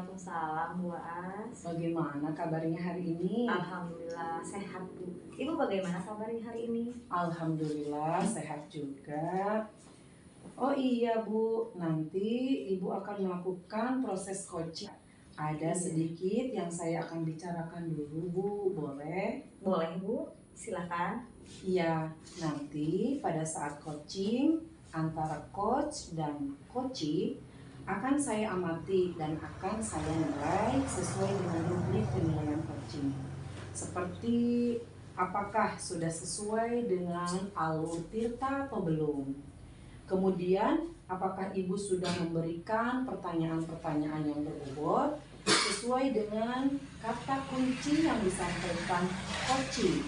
Waalaikumsalam Bu As. Bagaimana kabarnya hari ini? Alhamdulillah sehat Bu. Ibu bagaimana kabarnya hari ini? Alhamdulillah sehat juga. Oh iya Bu, nanti Ibu akan melakukan proses coaching. Ada sedikit yang saya akan bicarakan dulu Bu, boleh? Boleh Bu, silakan. Iya, nanti pada saat coaching antara coach dan coachee akan saya amati dan akan saya nilai sesuai dengan rubrik penilaian coaching. Seperti apakah sudah sesuai dengan alur Tirta atau belum. Kemudian apakah Ibu sudah memberikan pertanyaan-pertanyaan yang berbobot sesuai dengan kata kunci yang disampaikan coaching.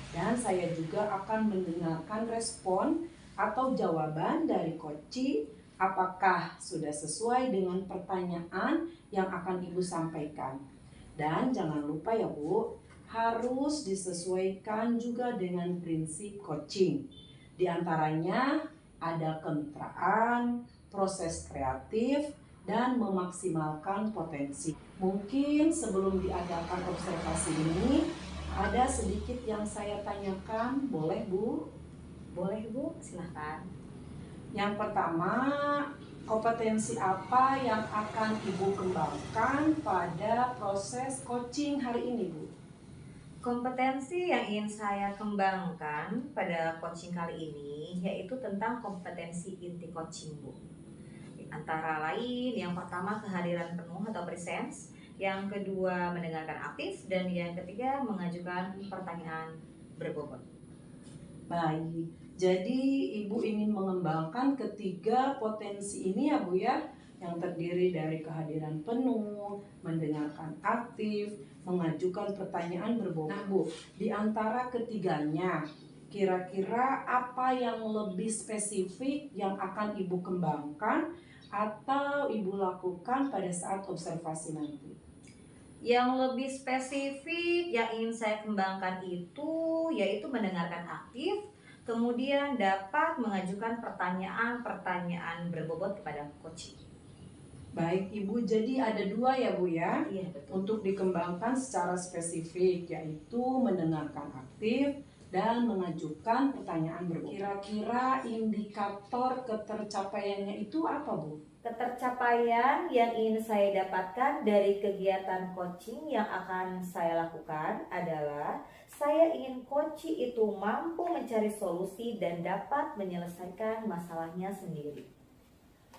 Dan saya juga akan mendengarkan respon atau jawaban dari coachee apakah sudah sesuai dengan pertanyaan yang akan Ibu sampaikan. Dan jangan lupa ya Bu, harus disesuaikan juga dengan prinsip coaching. Di antaranya ada kemitraan, proses kreatif, dan memaksimalkan potensi. Mungkin sebelum diadakan observasi ini, ada sedikit yang saya tanyakan, boleh Bu? Boleh Bu, silahkan. Yang pertama, kompetensi apa yang akan Ibu kembangkan pada proses coaching hari ini Bu? Kompetensi yang ingin saya kembangkan pada coaching kali ini yaitu tentang kompetensi inti coaching Bu. Antara lain, yang pertama kehadiran penuh atau presence, yang kedua mendengarkan aktif, dan yang ketiga mengajukan pertanyaan berbobot. Baik, jadi Ibu ingin mengembangkan ketiga potensi ini ya Bu ya, yang terdiri dari kehadiran penuh, mendengarkan aktif, mengajukan pertanyaan berbobot. Nah Bu, di antara ketiganya, kira-kira apa yang lebih spesifik yang akan Ibu kembangkan atau Ibu lakukan pada saat observasi nanti? Yang lebih spesifik yang ingin saya kembangkan itu yaitu mendengarkan aktif, kemudian dapat mengajukan pertanyaan-pertanyaan berbobot kepada coaching. Baik Ibu, jadi ada dua ya Bu ya? Iya, betul. Untuk dikembangkan secara spesifik, yaitu mendengarkan aktif dan mengajukan pertanyaan berbobot. Kira-kira indikator ketercapaiannya itu apa Bu? Ketercapaian yang ingin saya dapatkan dari kegiatan coaching yang akan saya lakukan adalah saya ingin coaching itu mampu mencari solusi dan dapat menyelesaikan masalahnya sendiri.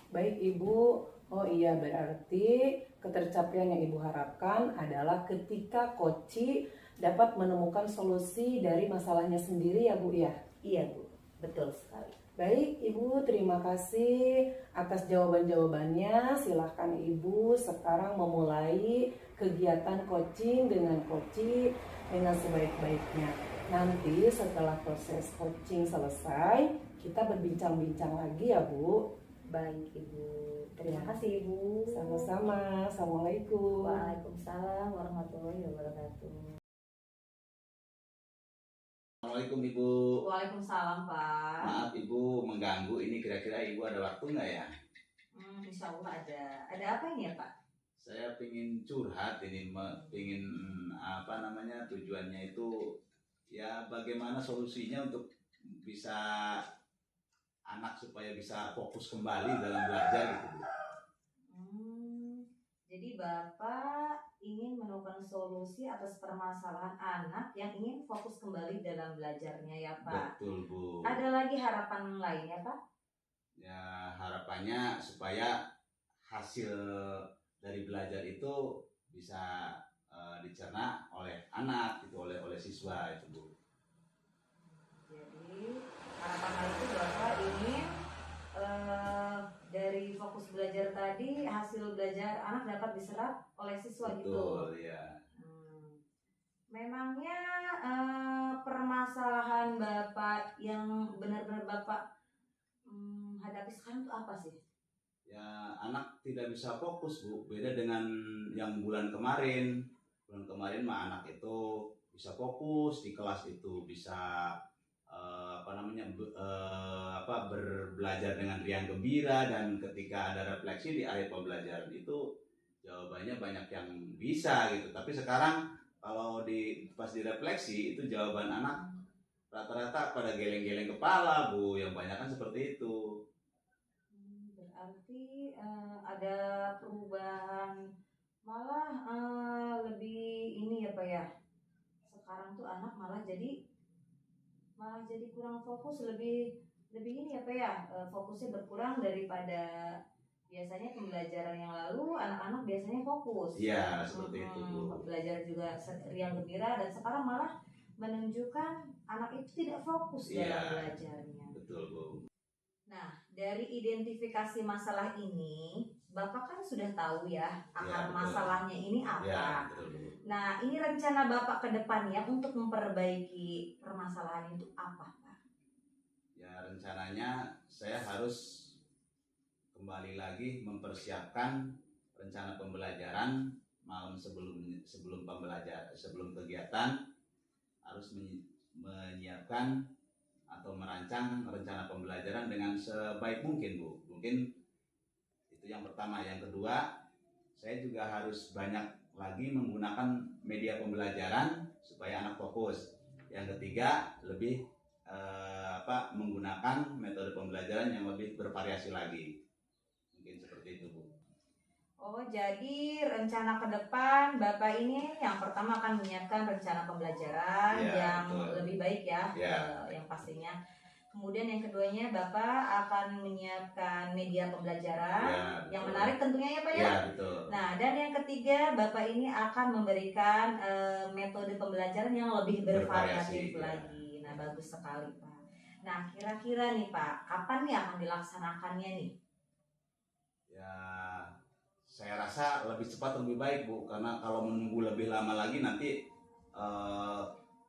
Baik Ibu, oh iya berarti ketercapaian yang Ibu harapkan adalah ketika coaching dapat menemukan solusi dari masalahnya sendiri ya Bu ya? Iya Bu, betul sekali. Baik Ibu, terima kasih atas jawaban-jawabannya. Silahkan Ibu sekarang memulai kegiatan coaching dengan coaching dengan sebaik-baiknya. Nanti setelah proses coaching selesai, kita berbincang-bincang lagi ya Bu. Baik Ibu, terima kasih Ibu. Sama-sama, Assalamualaikum. Waalaikumsalam warahmatullahi wabarakatuh. Assalamualaikum Ibu. Waalaikumsalam Pak. Maaf Ibu mengganggu, ini kira-kira Ibu ada waktu nggak ya? Insya Allah ada. Ada apa ini ya Pak? Saya pingin curhat ini, pingin tujuannya itu ya bagaimana solusinya untuk bisa anak supaya bisa fokus kembali dalam belajar gitu Bu. Jadi Bapak ingin menemukan solusi atas permasalahan anak yang ingin fokus kembali dalam belajarnya ya Pak? Betul Bu. Ada lagi harapan lain ya Pak? Ya harapannya supaya hasil dari belajar itu bisa dicerna oleh anak gitu, oleh siswa itu Bu. Jadi harapan lain itu Bapak ingin dari fokus belajar tadi hasil belajar anak dapat diserap oleh siswa. Betul, gitu. Betul ya. Memangnya permasalahan Bapak yang benar-benar Bapak hadapi sekarang itu apa sih? Ya anak tidak bisa fokus Bu, beda dengan yang bulan kemarin. Bulan kemarin mah anak itu bisa fokus di kelas, itu bisa berbelajar dengan riang gembira, dan ketika ada refleksi di akhir pembelajaran itu jawabannya banyak yang bisa gitu. Tapi sekarang kalau pas direfleksi itu jawaban anak rata-rata pada geleng-geleng kepala, Bu, yang banyak kan seperti itu. Berarti ada perubahan, malah lebih ini ya Pak ya. Sekarang tuh anak malah jadi kurang fokus, lebih ini ya Pak ya, fokusnya berkurang daripada biasanya pembelajaran yang lalu. Anak-anak biasanya fokus. Iya, seperti itu, Bu. Belajar juga riang gembira, dan sekarang malah menunjukkan anak itu tidak fokus dalam belajarnya. Betul, Bu. Nah, dari identifikasi masalah ini, Bapak kan sudah tahu ya akar masalahnya ini apa. Ya, betul, Bu. Nah, ini rencana Bapak ke depannya untuk memperbaiki permasalahan itu apa, Pak? Ya, rencananya saya harus kembali lagi mempersiapkan rencana pembelajaran malam sebelum kegiatan, harus menyiapkan atau merancang rencana pembelajaran dengan sebaik mungkin, Bu. Mungkin itu yang pertama. Yang kedua, saya juga harus banyak lagi menggunakan media pembelajaran supaya anak fokus. Yang ketiga, lebih menggunakan metode pembelajaran yang lebih bervariasi lagi. Mungkin seperti itu, Bu. Oh, jadi rencana ke depan Bapak ini yang pertama akan menyiapkan rencana pembelajaran yang betul, lebih baik ya, yang pastinya. Kemudian yang keduanya Bapak akan menyiapkan media pembelajaran yang menarik tentunya ya Pak ya. Betul. Nah, dan yang ketiga Bapak ini akan memberikan metode pembelajaran yang lebih bervariatif lagi. Nah, bagus sekali Pak. Nah, kira-kira nih Pak, kapan nih akan dilaksanakannya nih? Ya, saya rasa lebih cepat lebih baik, Bu, karena kalau menunggu lebih lama lagi nanti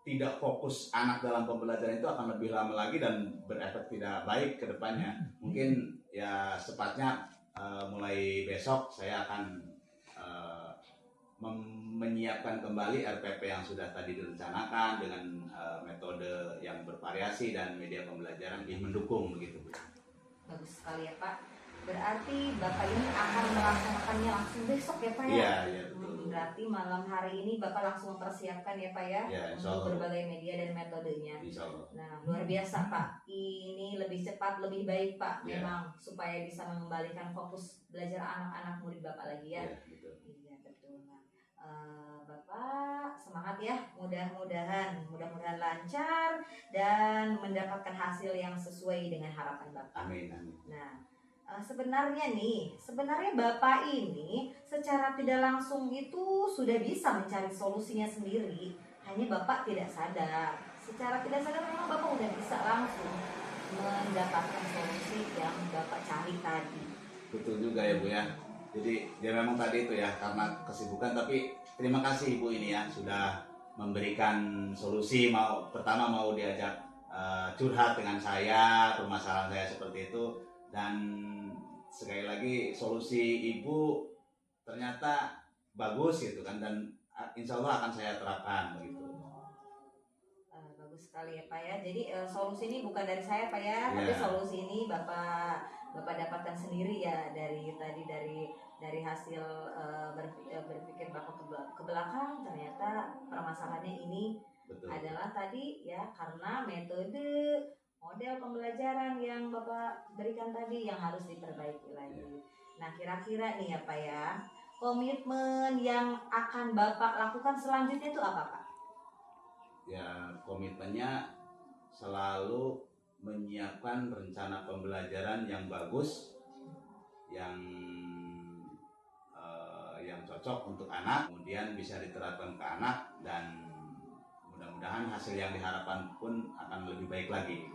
tidak fokus anak dalam pembelajaran itu akan lebih lama lagi dan berefek tidak baik ke depannya. Mungkin ya sepatnya mulai besok saya akan menyiapkan kembali RPP yang sudah tadi direncanakan dengan metode yang bervariasi dan media pembelajaran yang mendukung begitu, Bu. Bagus sekali ya Pak. Berarti Bapak ini akan melaksanakannya langsung besok ya Pak ya? Iya, betul. Berarti malam hari ini Bapak langsung mempersiapkan ya Pak ya? Untuk berbagai media dan metodenya. Insya Allah. Nah, luar biasa Pak. Ini lebih cepat, lebih baik Pak. Memang supaya bisa mengembalikan fokus belajar anak-anak murid Bapak lagi ya. Iya, betul. Iya, betul. Nah, Bapak semangat ya. Mudah-mudahan lancar dan mendapatkan hasil yang sesuai dengan harapan Bapak. Amin. Nah, sebenarnya Bapak ini secara tidak langsung itu sudah bisa mencari solusinya sendiri, hanya Bapak tidak sadar. Secara tidak sadar memang Bapak udah bisa langsung mendapatkan solusi yang Bapak cari tadi. Betul juga ya Bu ya. Jadi ya memang tadi itu ya karena kesibukan, tapi terima kasih Ibu ini ya sudah memberikan solusi. Pertama mau diajak curhat dengan saya, permasalahan saya seperti itu, dan sekali lagi solusi Ibu ternyata bagus gitu kan, dan insya Allah akan saya terapkan begitu. Bagus sekali ya Pak ya. Jadi solusi ini bukan dari saya Pak ya, tapi solusi ini Bapak dapatkan sendiri ya dari hasil berpikir Bapak ke belakang. Ternyata permasalahannya ini adalah tadi ya karena model pembelajaran yang Bapak berikan tadi yang harus diperbaiki lagi. Nah, kira-kira nih ya Pak ya, komitmen yang akan Bapak lakukan selanjutnya itu apa Pak? Ya, komitmennya selalu menyiapkan rencana pembelajaran yang bagus, yang cocok untuk anak, kemudian bisa diterapkan ke anak, dan mudah-mudahan hasil yang diharapkan pun akan lebih baik lagi.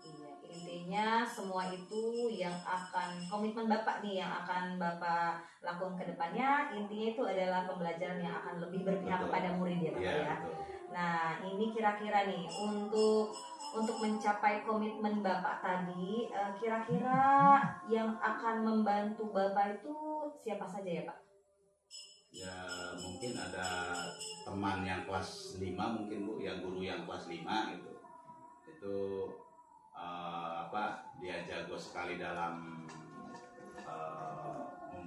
Iya, intinya semua itu yang akan komitmen Bapak nih yang akan Bapak lakukan ke depannya, intinya itu adalah pembelajaran yang akan lebih berpihak kepada murid ya Bapak ya. Nah, ini kira-kira nih untuk mencapai komitmen Bapak tadi, kira-kira yang akan membantu Bapak itu siapa saja ya Pak? Ya mungkin ada teman yang kelas 5 mungkin Bu, yang guru yang kelas 5 gitu. Itu dia jago sekali dalam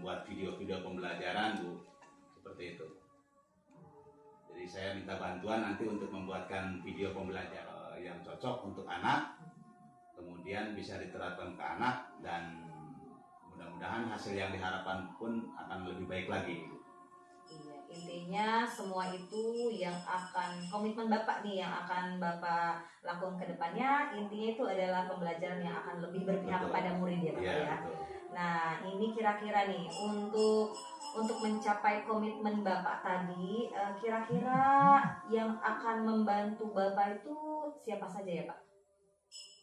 membuat video-video pembelajaran Bu, seperti itu. Jadi saya minta bantuan nanti untuk membuatkan video pembelajaran yang cocok untuk anak, kemudian bisa diterapkan ke anak, dan mudah-mudahan hasil yang diharapkan pun akan lebih baik lagi. Iya, intinya semua itu yang akan komitmen Bapak nih yang akan Bapak lakukan ke depannya, intinya itu adalah pembelajaran yang akan lebih berpihak Betul. kepada murid ya Bapak Iya, ya. betul. Nah, ini kira-kira nih untuk mencapai komitmen Bapak tadi, kira-kira yang akan membantu Bapak itu siapa saja ya Pak?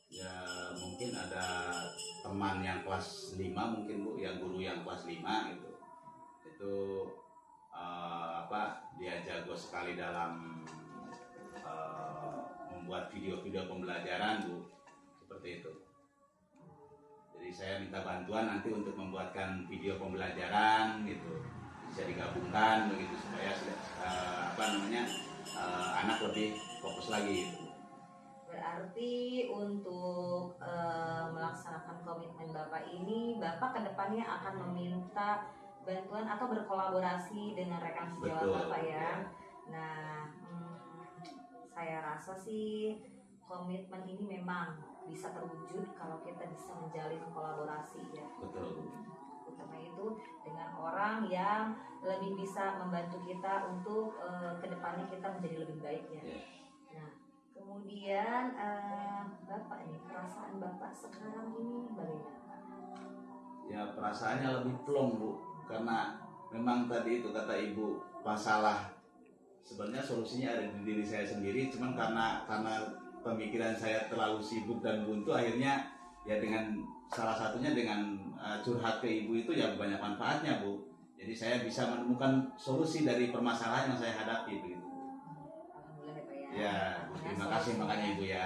Ya mungkin ada teman yang kelas 5 mungkin Bu, yang guru yang kelas 5 gitu. Itu dia jago sekali dalam membuat video-video pembelajaran Bu, seperti itu. Jadi saya minta bantuan nanti untuk membuatkan video pembelajaran gitu, bisa digabungkan begitu supaya anak lebih fokus lagi gitu. Berarti untuk melaksanakan komitmen Bapak ini, Bapak kedepannya akan meminta bantuan atau berkolaborasi dengan rekan sejawat Betul, Bapak ya. ya. Nah, saya rasa sih komitmen ini memang bisa terwujud kalau kita bisa menjalin kolaborasi ya. Betul. Utama itu dengan orang yang lebih bisa membantu kita untuk kedepannya kita menjadi lebih baik ya. Ya. Nah, kemudian Bapak nih, perasaan Bapak sekarang ini bagaimana? Ya perasaannya lebih plong Bu, karena memang tadi itu kata Ibu, masalah sebenarnya solusinya ada di diri saya sendiri, cuman karena pemikiran saya terlalu sibuk dan buntu, akhirnya ya dengan salah satunya dengan curhat ke Ibu itu ya banyak manfaatnya Bu. Jadi saya bisa menemukan solusi dari permasalahan yang saya hadapi begitu. Alhamdulillah ya Pak ya. Ya, Bu, terima kasih makanya Ibu ya.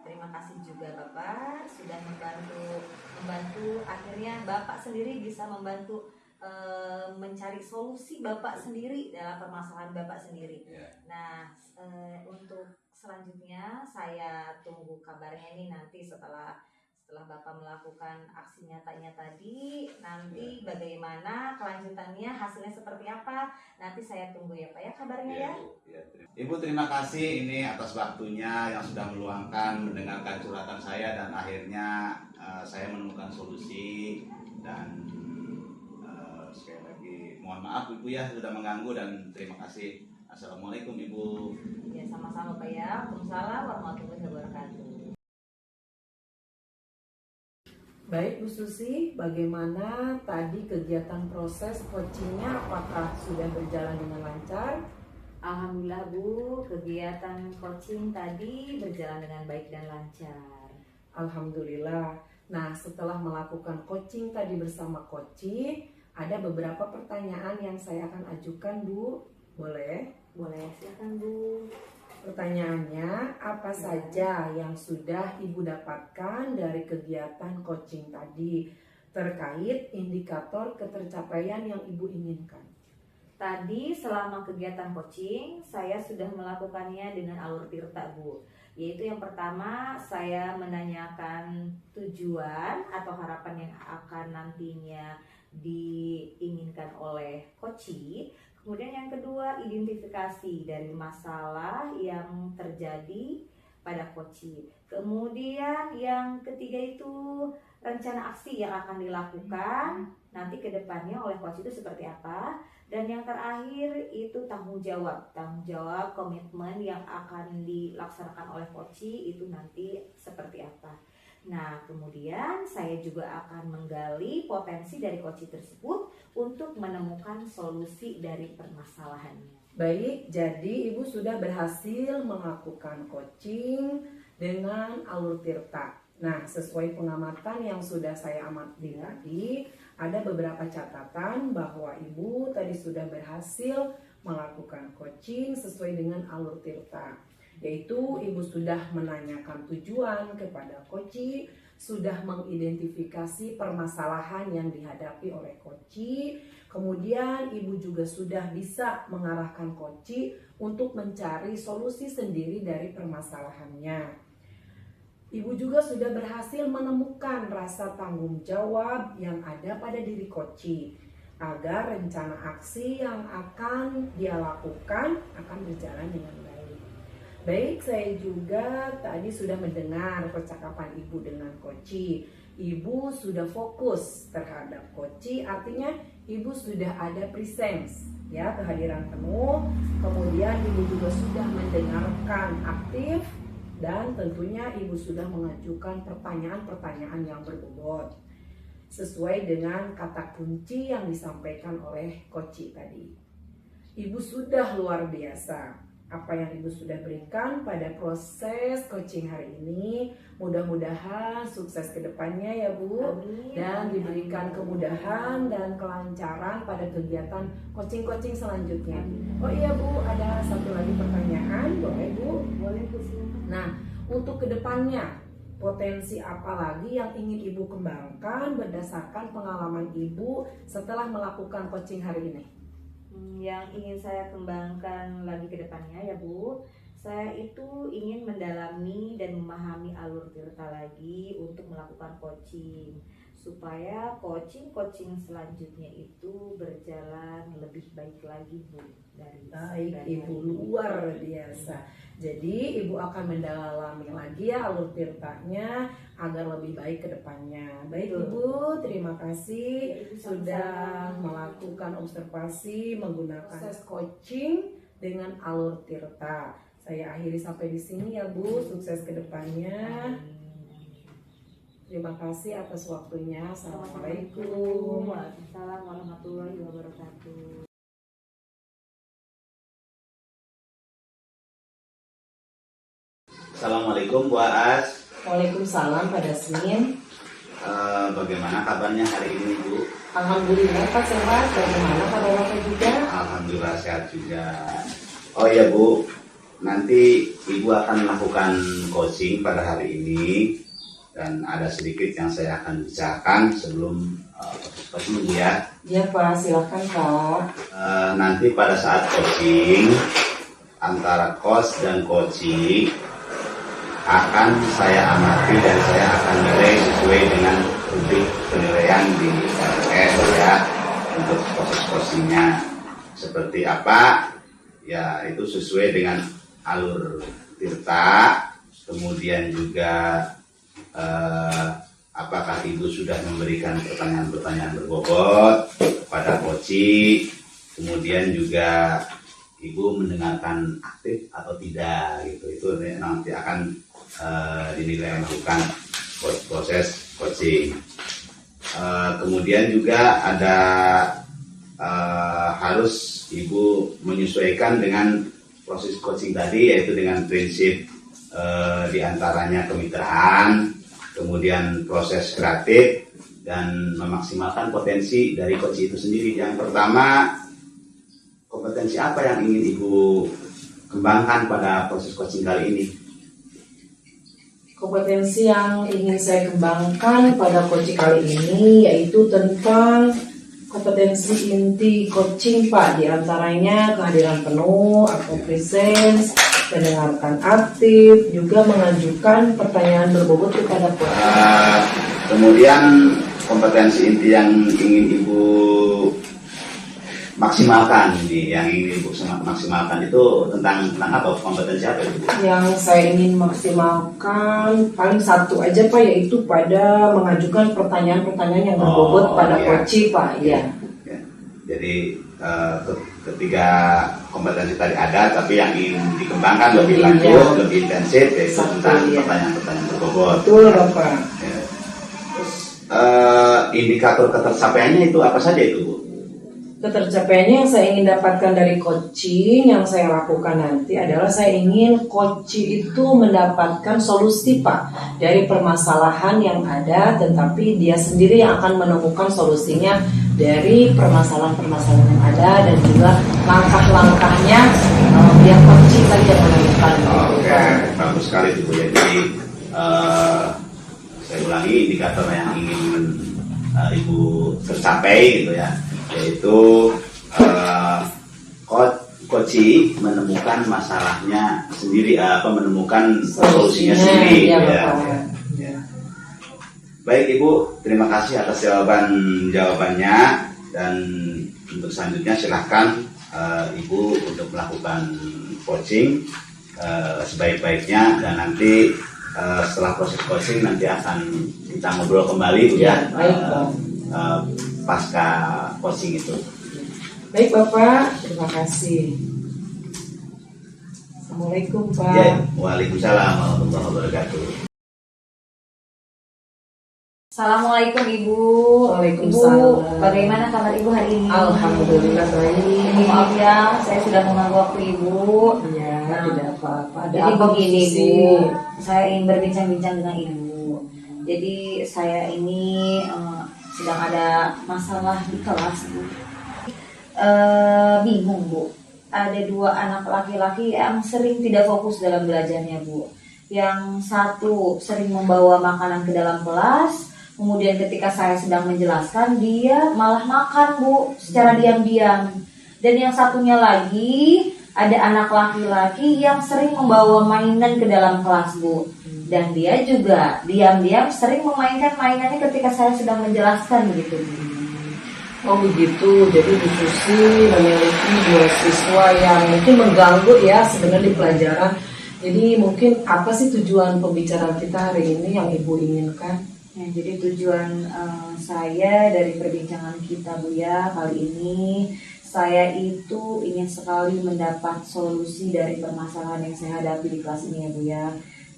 Terima kasih juga Bapak sudah membantu akhirnya Bapak sendiri bisa membantu mencari solusi Bapak sendiri dalam permasalahan Bapak sendiri. Ya. Nah, untuk selanjutnya saya tunggu kabarnya nih nanti setelah Bapak melakukan aksi nyatanya tadi, nanti bagaimana kelanjutannya, hasilnya seperti apa, nanti saya tunggu ya Pak ya kabarnya ya. Bu. Ya, Ibu terima kasih ini atas waktunya yang sudah meluangkan mendengarkan curhatan saya, dan akhirnya saya menemukan solusi, dan sekali lagi mohon maaf Ibu ya sudah mengganggu, dan terima kasih. Assalamualaikum Ibu. Ya sama-sama Pak ya. Waalaikumsalam warahmatullahi wabarakatuh. Baik Bu Susi, bagaimana tadi kegiatan proses coachingnya, apakah sudah berjalan dengan lancar? Alhamdulillah Bu, kegiatan coaching tadi berjalan dengan baik dan lancar. Alhamdulillah. Nah, setelah melakukan coaching tadi bersama coaching, ada beberapa pertanyaan yang saya akan ajukan Bu. Boleh? Boleh, silakan Bu. Pertanyaannya, apa saja yang sudah Ibu dapatkan dari kegiatan coaching tadi terkait indikator ketercapaian yang Ibu inginkan? Tadi selama kegiatan coaching, saya sudah melakukannya dengan alur tirta Bu. Yaitu yang pertama, saya menanyakan tujuan atau harapan yang akan nantinya diinginkan oleh coaching. Kemudian yang kedua, identifikasi dari masalah yang terjadi pada coaching. Kemudian yang ketiga itu rencana aksi yang akan dilakukan nanti ke depannya oleh coach itu seperti apa. Dan yang terakhir itu tanggung jawab komitmen yang akan dilaksanakan oleh coach itu nanti seperti apa. Nah, kemudian saya juga akan menggali potensi dari coach tersebut untuk menemukan solusi dari permasalahannya. Baik, jadi Ibu sudah berhasil melakukan coaching dengan alur tirta. Nah, sesuai pengamatan yang sudah saya amati tadi, ada beberapa catatan bahwa Ibu tadi sudah berhasil melakukan coaching sesuai dengan alur tirta. Yaitu Ibu sudah menanyakan tujuan kepada coach, sudah mengidentifikasi permasalahan yang dihadapi oleh coach, kemudian Ibu juga sudah bisa mengarahkan coach untuk mencari solusi sendiri dari permasalahannya. Ibu juga sudah berhasil menemukan rasa tanggung jawab yang ada pada diri Koci agar rencana aksi yang akan dia lakukan akan berjalan dengan baik. Baik, saya juga tadi sudah mendengar percakapan Ibu dengan Koci. Ibu sudah fokus terhadap Koci, artinya Ibu sudah ada presence, ya, kehadiran penuh. Kemudian Ibu juga sudah mendengarkan aktif. Dan tentunya Ibu sudah mengajukan pertanyaan-pertanyaan yang berbobot sesuai dengan kata kunci yang disampaikan oleh Koci tadi. Ibu sudah luar biasa. Apa yang Ibu sudah berikan pada proses coaching hari ini, mudah-mudahan sukses ke depannya ya Bu. Amin. Dan diberikan kemudahan dan kelancaran pada kegiatan coaching-coaching selanjutnya. Oh iya Bu, ada satu lagi pertanyaan, boleh Bu? Boleh Bu, silakan. Nah, untuk kedepannya, potensi apa lagi yang ingin Ibu kembangkan berdasarkan pengalaman Ibu setelah melakukan coaching hari ini? Yang ingin saya kembangkan lagi ke depannya ya Bu, saya itu ingin mendalami dan memahami alur Tirta lagi untuk melakukan coaching, supaya coaching Selanjutnya itu berjalan lebih baik lagi Bu. Baik Ibu, luar biasa. Jadi Ibu akan mendalami lagi ya alur Tirtanya agar lebih baik ke depannya. Baik Ibu, terima kasih sudah melakukan observasi menggunakan proses coaching dengan alur Tirta. Saya akhiri sampai di sini ya Bu, sukses ke depannya. Terima kasih atas waktunya. Assalamualaikum. Waalaikumsalam warahmatullahi wabarakatuh. Assalamualaikum Bu Aas. Waalaikumsalam Pak Dasmin. Bagaimana kabarnya hari ini Bu? Alhamdulillah Pak sehat. Bagaimana kabar Bapak juga? Alhamdulillah sehat juga. Oh ya Bu, nanti Ibu akan melakukan coaching pada hari ini. Dan ada sedikit yang saya akan bicarakan sebelum coaching Bu ya. Iya Pak, silakan Pak. Nanti pada saat coaching antara coach dan coaching akan saya amati dan saya akan nilai sesuai dengan rubrik penilaian di LS ya, untuk proses coachingnya seperti apa ya, itu sesuai dengan alur Tirta. Kemudian juga apakah Ibu sudah memberikan pertanyaan-pertanyaan berbobot kepada coaching, kemudian juga Ibu mendengarkan aktif atau tidak gitu, itu nanti akan dinilai melakukan proses coaching. Kemudian juga ada harus Ibu menyesuaikan dengan proses coaching tadi, yaitu dengan prinsip diantaranya kemitraan, kemudian proses kreatif, dan memaksimalkan potensi dari coach itu sendiri. Yang pertama, kompetensi apa yang ingin Ibu kembangkan pada proses coaching kali ini? Kompetensi yang ingin saya kembangkan pada coaching kali ini yaitu tentang kompetensi inti coaching Pak, diantaranya kehadiran penuh atau presence, mendengarkan aktif, juga mengajukan pertanyaan berbobot kepada coach. Kemudian kompetensi inti yang ingin Ibu maksimalkan, yang ingin Ibu maksimalkan itu tentang apa, kompetensi apa itu? Yang saya ingin maksimalkan paling satu aja Pak, yaitu pada mengajukan pertanyaan-pertanyaan yang berbobot pada coach Pak. Ya. Jadi ketiga kompetensi tadi ada, tapi yang ingin dikembangkan lebih lanjut, lebih intensif, yaitu tentang pertanyaan-pertanyaan berbobot. Betul Bapak. Ya. Terus indikator ketercapaiannya itu apa saja itu Bu? Ketercapaiannya yang saya ingin dapatkan dari coaching yang saya lakukan nanti adalah saya ingin coaching itu mendapatkan solusi Pak dari permasalahan yang ada, tetapi dia sendiri yang akan menemukan solusinya dari permasalahan-permasalahan yang ada, dan juga langkah-langkahnya biar coaching saja menemukan. Oke, bagus sekali itu Bu. Jadi saya ulangi, indikator yang ingin Ibu tercapai gitu ya, yaitu coaching menemukan masalahnya sendiri, menemukan solusinya sendiri ya. Baik Ibu, terima kasih atas jawabannya, dan untuk selanjutnya silahkan Ibu untuk melakukan coaching sebaik-baiknya, dan nanti setelah proses coaching nanti akan kita ngobrol kembali Bu ya, pasca coaching itu. Baik Bapak, terima kasih. Assalamualaikum Pak. Ya, waalaikumsalam warahmatullahi wabarakatuh. Assalamualaikum Ibu. Waalaikumsalam. Ibu, bagaimana kabar Ibu hari ini? Alhamdulillah baik. Maaf ya, saya sudah mengganggu waktu Ibu. Ya, tidak apa-apa. Ada Jadi apa, begini Susi? Bu, saya ingin berbincang-bincang dengan Ibu. Jadi saya ini sedang ada masalah di kelas Bu. Bingung Bu. Ada 2 anak laki-laki yang sering tidak fokus dalam belajarnya Bu. Yang satu sering membawa makanan ke dalam kelas, kemudian ketika saya sedang menjelaskan dia malah makan Bu secara diam-diam. Dan yang satunya lagi ada anak laki-laki yang sering membawa mainan ke dalam kelas Bu. Dan dia juga diam-diam sering memainkan mainannya ketika saya sedang menjelaskan gitu Bu. Oh begitu, jadi Bu Susi memiliki 2 siswa yang mungkin mengganggu ya sebenarnya di pelajaran. Jadi mungkin apa sih tujuan pembicaraan kita hari ini yang Ibu inginkan? Ya, jadi tujuan saya dari perbincangan kita Bu ya kali ini, saya itu ingin sekali mendapat solusi dari permasalahan yang saya hadapi di kelas ini ya Bu ya.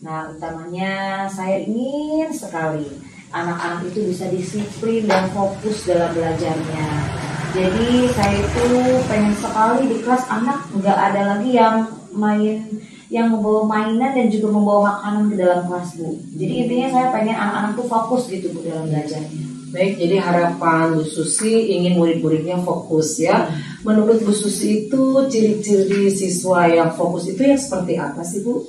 Nah utamanya saya ingin sekali anak-anak itu bisa disiplin dan fokus dalam belajarnya. Jadi saya itu pengen sekali di kelas anak nggak ada lagi yang membawa mainan dan juga membawa makanan ke dalam kelas Bu. Jadi intinya saya pengen anak-anak tuh fokus gitu Bu dalam belajarnya. Baik, jadi harapan Bu Susi ingin murid-muridnya fokus ya. Menurut Bu Susi itu ciri-ciri siswa yang fokus itu yang seperti apa sih Bu?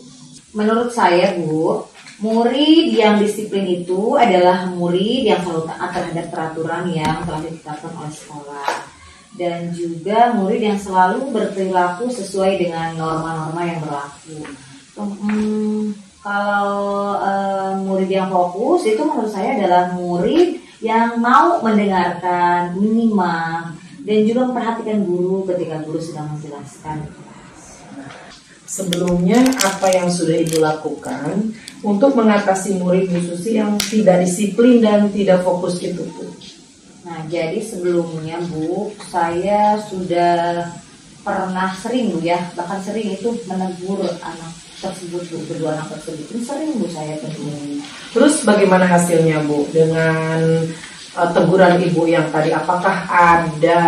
Menurut saya Bu, murid yang disiplin itu adalah murid yang selalu taat terhadap peraturan yang telah ditetapkan oleh sekolah. Dan juga murid yang selalu berperilaku sesuai dengan norma-norma yang berlaku. Kalau murid yang fokus itu menurut saya adalah murid yang mau mendengarkan, menyimak, dan juga memperhatikan guru ketika guru sedang menjelaskan. Sebelumnya apa yang sudah Ibu lakukan untuk mengatasi murid Bu Susi yang tidak disiplin dan tidak fokus itu Bu? Nah, jadi sebelumnya Bu, saya sudah pernah sering Bu ya, bahkan sering itu menegur anak tersebut Bu, kedua anak tersebut. Ini sering Bu saya tegur. Terus bagaimana hasilnya Bu dengan teguran Ibu yang tadi? Apakah ada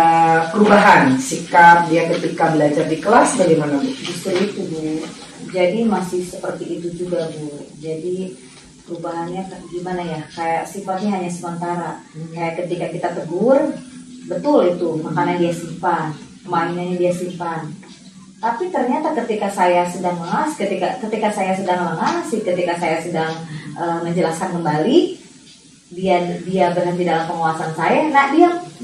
perubahan sikap dia ketika belajar di kelas? Bagaimana Bu? Justru itu Bu. Jadi masih seperti itu juga Bu. Jadi perubahannya gimana ya, kayak sifatnya hanya sementara. Kayak ketika kita tegur, betul itu makanan dia simpan, mainannya dia simpan. Tapi ternyata ketika saya sedang mengas, ketika saya sedang mengasi, ketika saya sedang menjelaskan kembali, dia berhenti dalam penguasaan saya. Nah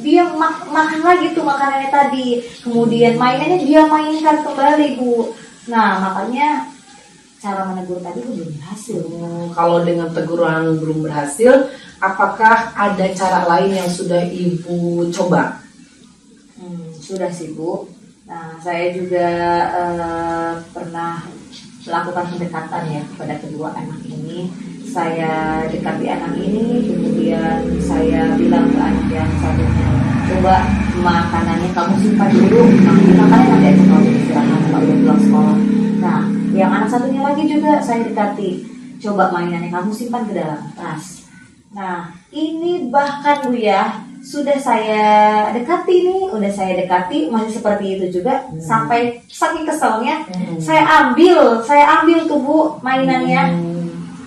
dia makan lagi tuh makanannya tadi, kemudian mainannya dia mainkan kembali Bu. Nah makanya cara menegur tadi belum berhasil. Kalau dengan teguran belum berhasil, apakah ada cara lain yang sudah Ibu coba? Sudah sih Bu. Nah saya juga pernah melakukan pendekatan ya kepada kedua anak ini. Saya dekati anak ini, kemudian saya bilang ke anak yang satunya, coba makanannya kamu simpan dulu, makanannya nanti aja kalau istirahat, kalau udah pulang sekolah. Nah, yang anak satunya lagi juga saya dekati, coba mainannya kamu simpan ke dalam tas. Nah, ini bahkan Bu ya, sudah saya dekati masih seperti itu juga, sampai saking keselnya, saya ambil tuh Bu mainannya.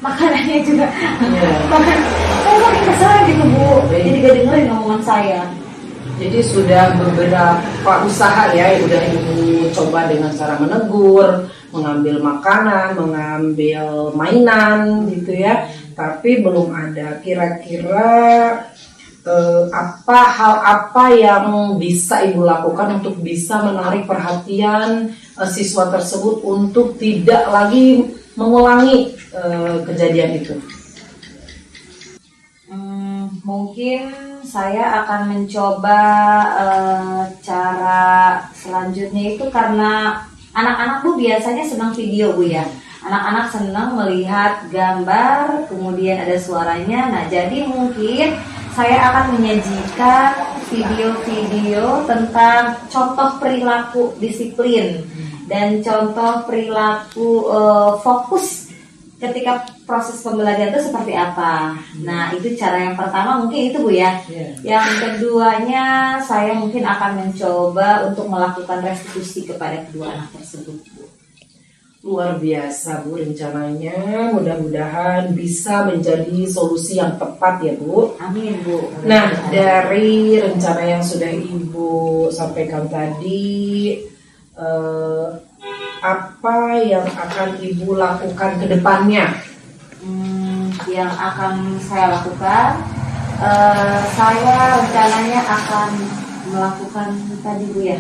Makanannya juga bahkan saya saking kesel gitu Bu, jadi gak dengerin omongan saya. Jadi sudah beberapa usaha ya udah Ibu coba dengan cara menegur, mengambil makanan, mengambil mainan gitu ya, tapi belum ada. Kira-kira hal apa yang bisa Ibu lakukan untuk bisa menarik perhatian siswa tersebut untuk tidak lagi mengulangi kejadian itu? Mungkin saya akan mencoba cara selanjutnya itu karena anak-anak Bu biasanya senang video Bu ya. Anak-anak senang melihat gambar, kemudian ada suaranya. Nah, jadi mungkin saya akan menyajikan video-video tentang contoh perilaku disiplin dan contoh perilaku fokus ketika proses pembelajaran itu seperti apa. Nah, itu cara yang pertama mungkin itu Bu ya. Yang keduanya saya mungkin akan mencoba untuk melakukan restitusi kepada kedua anak tersebut Bu. Luar biasa Bu rencananya, mudah-mudahan bisa menjadi solusi yang tepat ya Bu. Amin Bu. Nah, dari rencana yang sudah Ibu sampaikan tadi, apa yang akan Ibu lakukan ke depannya? Yang akan saya lakukan, saya rencananya akan melakukan tadi Bu ya,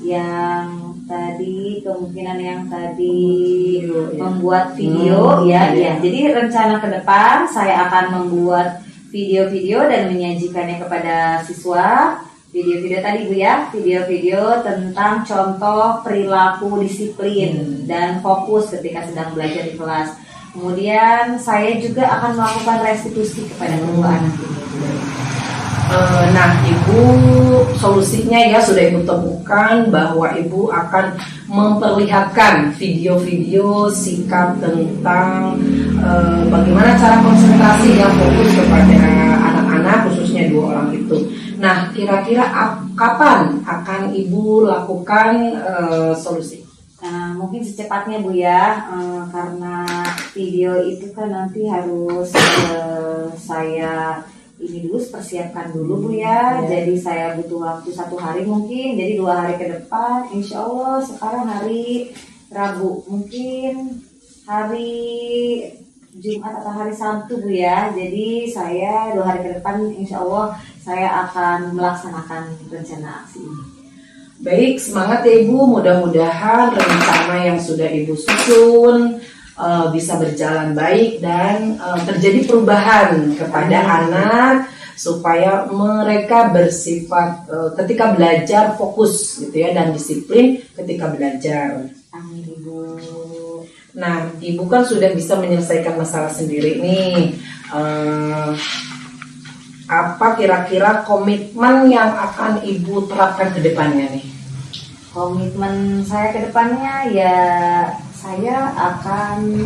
yang tadi kemungkinan yang tadi membuat video ya. Jadi rencana ke depan saya akan membuat video-video dan menyajikannya kepada siswa. Video-video tadi Bu ya, video-video tentang contoh perilaku disiplin dan fokus ketika sedang belajar di kelas. Kemudian saya juga akan melakukan restitusi kepada kedua anak ini. Nah, Ibu solusinya ya sudah Ibu temukan bahwa Ibu akan memperlihatkan video-video sikap tentang bagaimana cara konsentrasi yang fokus kepada anak-anak khususnya 2 orang itu. Nah, kira-kira kapan akan Ibu lakukan solusi? Nah, mungkin secepatnya Bu ya, karena video itu kan nanti harus saya ini dulu persiapkan dulu Bu ya. Jadi saya butuh waktu 1 hari mungkin, jadi 2 hari ke depan. Insya Allah sekarang hari Rabu, mungkin hari Jumat atau hari Sabtu Bu ya. Jadi saya 2 hari ke depan Insya Allah saya akan melaksanakan rencana aksi ini. Baik, semangat ya Ibu. Mudah-mudahan rencana yang sudah Ibu susun bisa berjalan baik dan terjadi perubahan kepada anak supaya mereka bersifat ketika belajar fokus gitu ya dan disiplin ketika belajar. Amin Ibu. Nah, Ibu kan sudah bisa menyelesaikan masalah sendiri nih. Apa kira-kira komitmen yang akan Ibu terapkan ke depannya nih? Komitmen saya ke depannya ya saya akan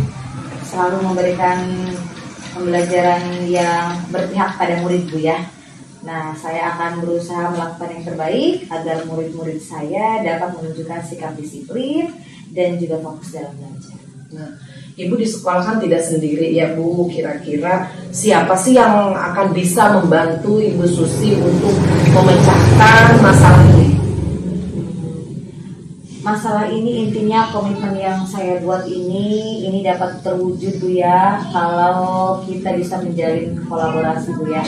selalu memberikan pembelajaran yang berpihak pada murid Bu ya. Nah, saya akan berusaha melakukan yang terbaik agar murid-murid saya dapat menunjukkan sikap disiplin dan juga fokus dalam belajar. Nah, Ibu di sekolah kan tidak sendiri ya Bu. Kira-kira siapa sih yang akan bisa membantu Ibu Susi untuk memecahkan masalah ini? Masalah ini intinya komitmen yang saya buat ini dapat terwujud Bu ya kalau kita bisa menjalin kolaborasi Bu ya.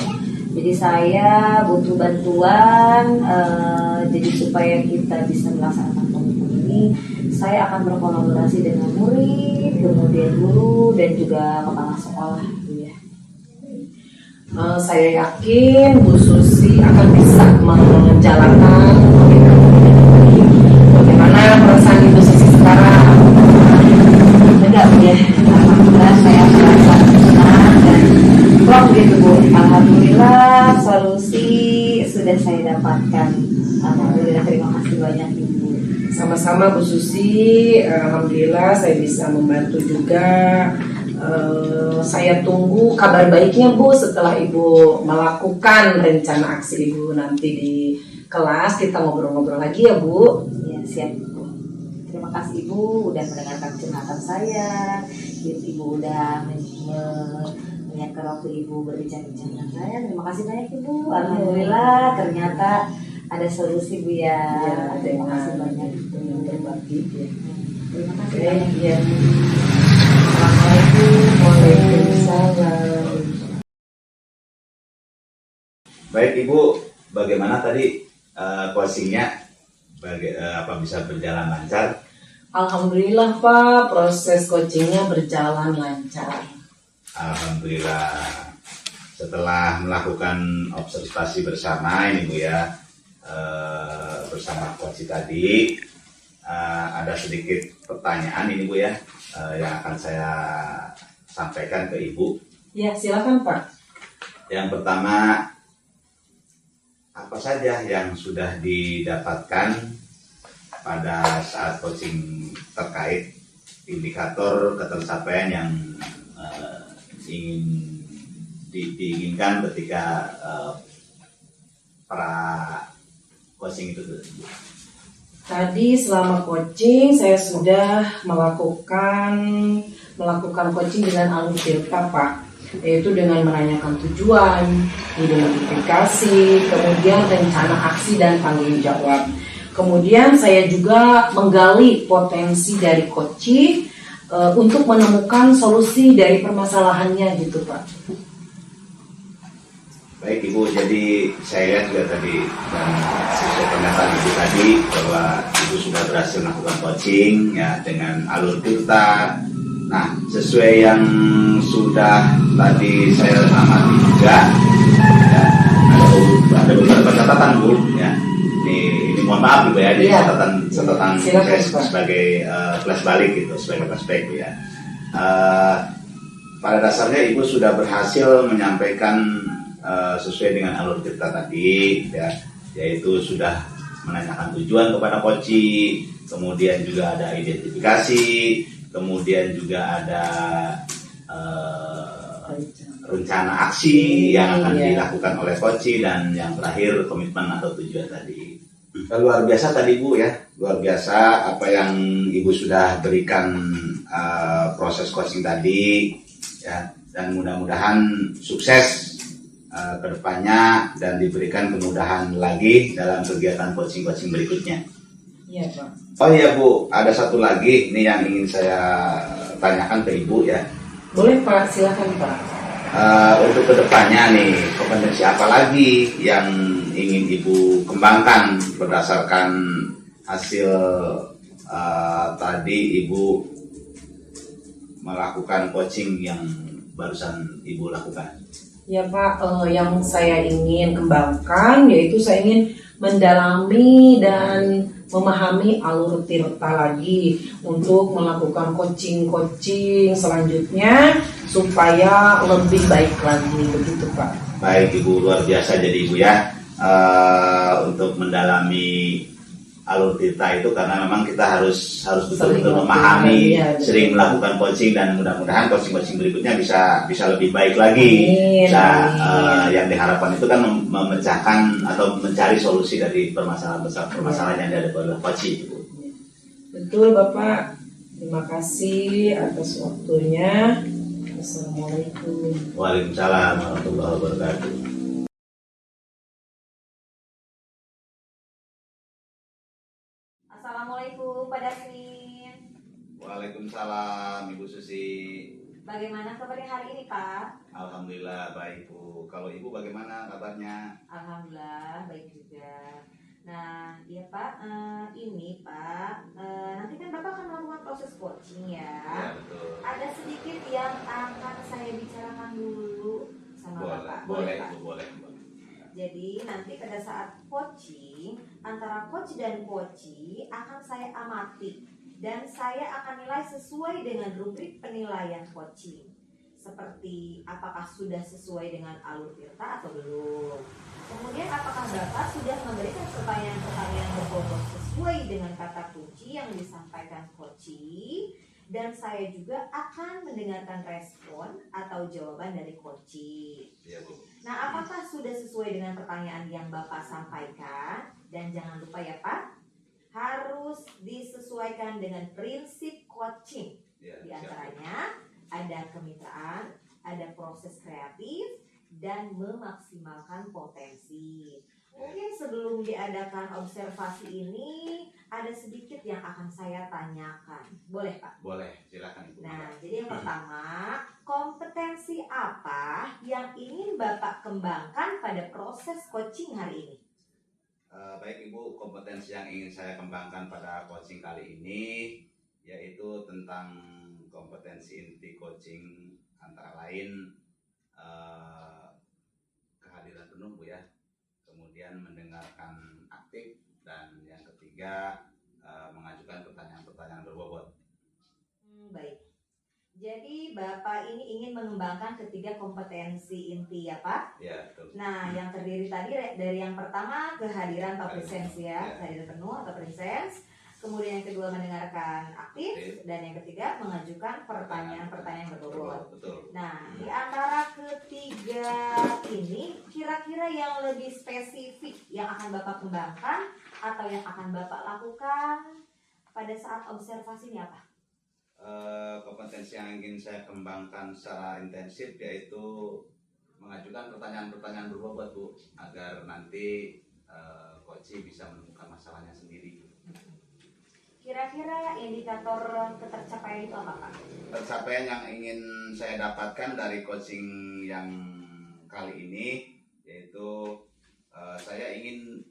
Jadi saya butuh bantuan jadi supaya kita bisa melaksanakan komitmen ini saya akan berkolaborasi dengan murid, kemudian guru dan juga kepala sekolah Bu ya. Saya yakin Bu Susi akan bisa menjalankan komitmen. Bagaimana perasaan Ibu Susi sekarang? Enggak Bu ya, alhamdulillah saya merasa senang dan plong gitu Bu. Alhamdulillah solusi sudah saya dapatkan. Alhamdulillah, terima kasih banyak Ibu. Sama-sama Bu Susi, alhamdulillah saya bisa membantu juga. Saya tunggu kabar baiknya Bu setelah Ibu melakukan rencana aksi Ibu nanti di kelas. Kita ngobrol-ngobrol lagi ya Bu. Ya, siap Bu. Terima kasih Ibu udah mendengarkan curhatan saya. Ibu udah menyiapkan waktu Ibu berbincang-bincang dengan saya. Terima kasih banyak Ibu. Alhamdulillah ternyata ada solusi Bu ya. Terima kasih banyak Ibu yang berbagi ya. Terima kasih banyak ya. Assalamualaikum. Waalaikumsalam. Baik Ibu, bagaimana tadi coachingnya? Apa bisa berjalan lancar? Alhamdulillah Pak, proses coachingnya berjalan lancar. Alhamdulillah. setelah melakukan observasi bersama ini Bu ya, bersama coach tadi, ada sedikit pertanyaan ini Bu ya, yang akan saya sampaikan ke Ibu. Ya, silakan Pak. Yang pertama, apa saja yang sudah didapatkan pada saat coaching terkait indikator ketercapaian yang diinginkan ketika para coaching itu? Tadi selama coaching saya sudah melakukan coaching dengan alur tirta Pak, yaitu dengan menanyakan tujuan, identifikasi, kemudian rencana aksi dan tanggung jawab. Kemudian saya juga menggali potensi dari coaching untuk menemukan solusi dari permasalahannya gitu Pak. Baik Ibu, jadi saya lihat juga tadi dan sesuai pernyataan Ibu tadi bahwa Ibu sudah berhasil melakukan coaching ya dengan alur tirta. Nah, sesuai yang sudah tadi saya amati juga ya, ada beberapa catatan Bu ya. Ini mohon maaf Bu ya, di catatan saya sebagai flash balik gitu, sebagai flashback Bu ya. Pada dasarnya Ibu sudah berhasil menyampaikan sesuai dengan alur tirta tadi ya, yaitu sudah menanyakan tujuan kepada coach, kemudian juga ada identifikasi, kemudian juga ada rencana aksi yang akan dilakukan oleh coach, dan yang terakhir komitmen atau tujuan tadi. Luar biasa tadi Bu ya, luar biasa apa yang Ibu sudah berikan proses coaching tadi ya, dan mudah-mudahan sukses kedepannya dan diberikan kemudahan lagi dalam kegiatan coaching berikutnya. Iya Pak. Oh iya Bu, ada satu lagi nih yang ingin saya tanyakan ke Ibu ya. Boleh Pak, silakan Pak. Untuk kedepannya nih, kompetensi apa lagi yang ingin Ibu kembangkan berdasarkan hasil tadi Ibu melakukan coaching yang barusan Ibu lakukan? Ya Pak, yang saya ingin kembangkan yaitu saya ingin mendalami dan memahami alur tirta lagi untuk melakukan coaching selanjutnya supaya lebih baik lagi, begitu Pak. Baik Ibu, luar biasa jadi Ibu ya, untuk mendalami alur tirta itu karena memang kita harus betul-betul memahami, sering melakukan coaching, dan mudah-mudahan coaching berikutnya bisa lebih baik lagi. Yang diharapkan itu kan memecahkan atau mencari solusi dari permasalahan yang ada pada coaching. Betul Bapak, terima kasih atas waktunya. Assalamualaikum. Waalaikumsalam warahmatullahi wabarakatuh. Assalamualaikum Pak Dasmin. Waalaikumsalam Ibu Susi. Bagaimana kabarnya hari ini Pak? Alhamdulillah baik Bu. Kalau Ibu bagaimana kabarnya? Alhamdulillah baik juga. Nah, ya Pak, ini Pak, nanti kan Bapak akan melakukan proses coaching ya. Ya betul. Ada sedikit yang akan saya bicarakan dulu sama Bapak. Boleh. Jadi nanti pada saat coaching, antara coach dan coachee akan saya amati dan saya akan nilai sesuai dengan rubrik penilaian coaching. Seperti apakah sudah sesuai dengan alur tirta atau belum. Kemudian apakah Bapak sudah memberikan pertanyaan-pertanyaan berbobot sesuai dengan kata kunci yang disampaikan coachee, dan saya juga akan mendengarkan respon atau jawaban dari coachee. Ya, Bu. Nah, apakah sudah sesuai dengan pertanyaan yang Bapak sampaikan? Dan jangan lupa ya Pak, harus disesuaikan dengan prinsip coaching. Di antaranya ada kemitraan, ada proses kreatif, dan memaksimalkan potensi. Mungkin sebelum diadakan observasi ini, ada sedikit yang akan saya tanyakan. Boleh Pak? Boleh, silakan Ibu. Nah, jadi yang pertama, kompetensi apa yang ingin Bapak kembangkan pada proses coaching hari ini? Baik Ibu, kompetensi yang ingin saya kembangkan pada coaching kali ini yaitu tentang kompetensi inti coaching, antara lain kehadiran penuh Bu ya. Kemudian mendengarkan aktif, dan yang ketiga mengajukan pertanyaan-pertanyaan berbobot. Baik. Jadi Bapak ini ingin mengembangkan ketiga kompetensi inti ya Pak? Ya, betul. Nah, yang terdiri tadi dari yang pertama kehadiran atau presence ya, kehadiran penuh atau presence. Kemudian yang kedua mendengarkan aktif, dan yang ketiga mengajukan pertanyaan-pertanyaan berbobot. Betul. Nah, di antara ketiga ini kira-kira yang lebih spesifik yang akan Bapak kembangkan atau yang akan Bapak lakukan pada saat observasi ini apa? Kompetensi yang ingin saya kembangkan secara intensif yaitu mengajukan pertanyaan-pertanyaan berbobot Bu, agar nanti coach bisa menemukan masalahnya sendiri. Kira-kira indikator ketercapaian itu apa Pak? Pencapaian yang ingin saya dapatkan dari coaching yang kali ini yaitu saya ingin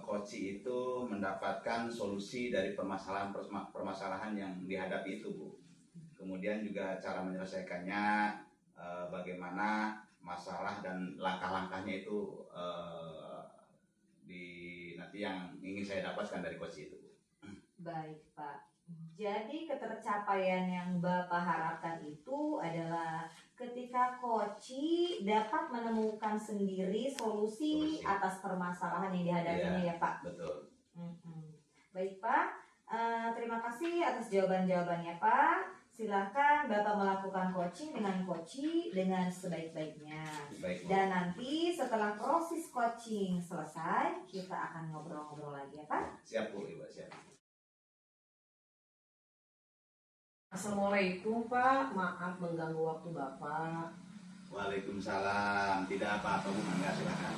coach itu mendapatkan solusi dari permasalahan yang dihadapi itu Bu. Kemudian juga cara menyelesaikannya, bagaimana masalah dan langkah-langkahnya itu nanti yang ingin saya dapatkan dari coach itu Bu. Baik Pak. Jadi ketercapaian yang Bapak harapkan itu adalah ketika koci dapat menemukan sendiri solusi atas permasalahan yang dihadapinya ya Pak. Betul. Baik Pak, terima kasih atas jawaban-jawabannya Pak. Silahkan Bapak melakukan coaching dengan coach dengan sebaik-baiknya. Baik, dan nanti setelah proses coaching selesai, kita akan ngobrol-ngobrol lagi ya Pak. Siap Bu, Ibu, siap. Assalamualaikum Pak, maaf mengganggu waktu Bapak. Waalaikumsalam, tidak apa-apa Bu, enggak, silakan.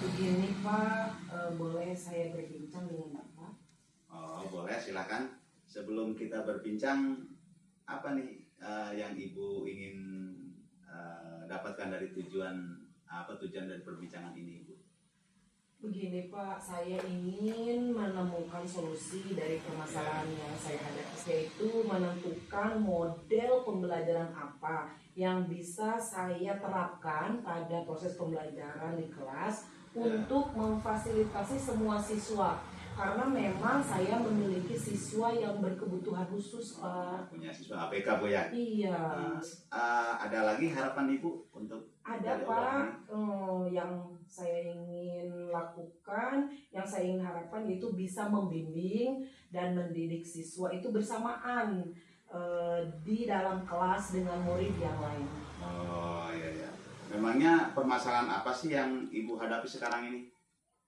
Begini Pak, boleh saya berbincang dengan Bapak? Oh, boleh, silakan. Sebelum kita berbincang, apa nih yang Ibu ingin dapatkan dari tujuan dari perbincangan ini, Bu? Begini Pak, saya ingin menemukan solusi dari permasalahan yang saya hadapi, yaitu menentukan model pembelajaran apa yang bisa saya terapkan pada proses pembelajaran di kelas untuk memfasilitasi semua siswa. Karena memang saya memiliki siswa yang berkebutuhan khusus, Pak. Punya siswa APK, Bu ya? Iya. Ada lagi harapan Ibu untuk? Ada Pak, yang saya ingin lakukan, yang saya ingin harapkan yaitu bisa membimbing dan mendidik siswa itu bersamaan di dalam kelas dengan murid yang lain. Oh iya. Memangnya permasalahan apa sih yang Ibu hadapi sekarang ini?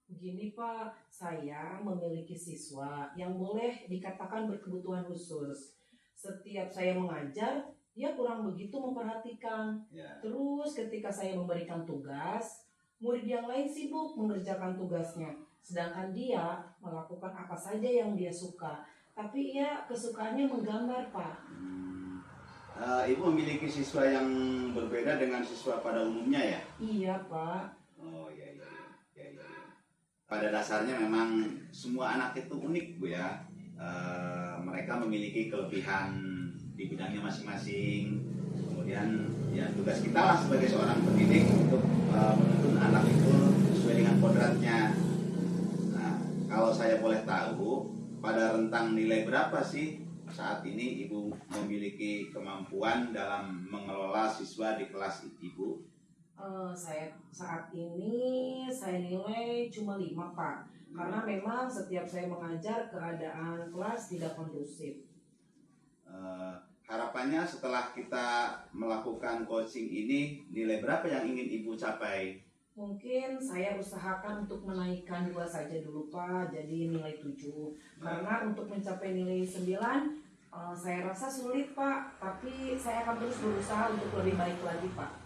Begini Pak, saya memiliki siswa yang boleh dikatakan berkebutuhan khusus. Setiap saya mengajar, dia kurang begitu memperhatikan. Terus ketika saya memberikan tugas, murid yang lain sibuk mengerjakan tugasnya. Sedangkan dia melakukan apa saja yang dia suka. Tapi ya kesukaannya menggambar Pak. Ibu memiliki siswa yang berbeda dengan siswa pada umumnya ya? Iya Pak. Oh iya. Pada dasarnya memang semua anak itu unik Bu ya. Mereka memiliki kelebihan di bidangnya masing-masing. Kemudian ya tugas kita lah sebagai seorang pendidik untuk menuntun anak itu sesuai dengan kodratnya. Nah, kalau saya boleh tahu, pada rentang nilai berapa sih saat ini Ibu memiliki kemampuan dalam mengelola siswa di kelas Ibu? Saya saat ini saya nilai cuma 5 Pak, karena memang setiap saya mengajar keadaan kelas tidak kondusif. Harapannya setelah kita melakukan coaching ini, nilai berapa yang ingin Ibu capai? Mungkin saya usahakan untuk menaikkan 2 saja dulu Pak, jadi nilai 7. Karena untuk mencapai nilai 9 saya rasa sulit Pak, tapi saya akan terus berusaha untuk lebih baik lagi Pak.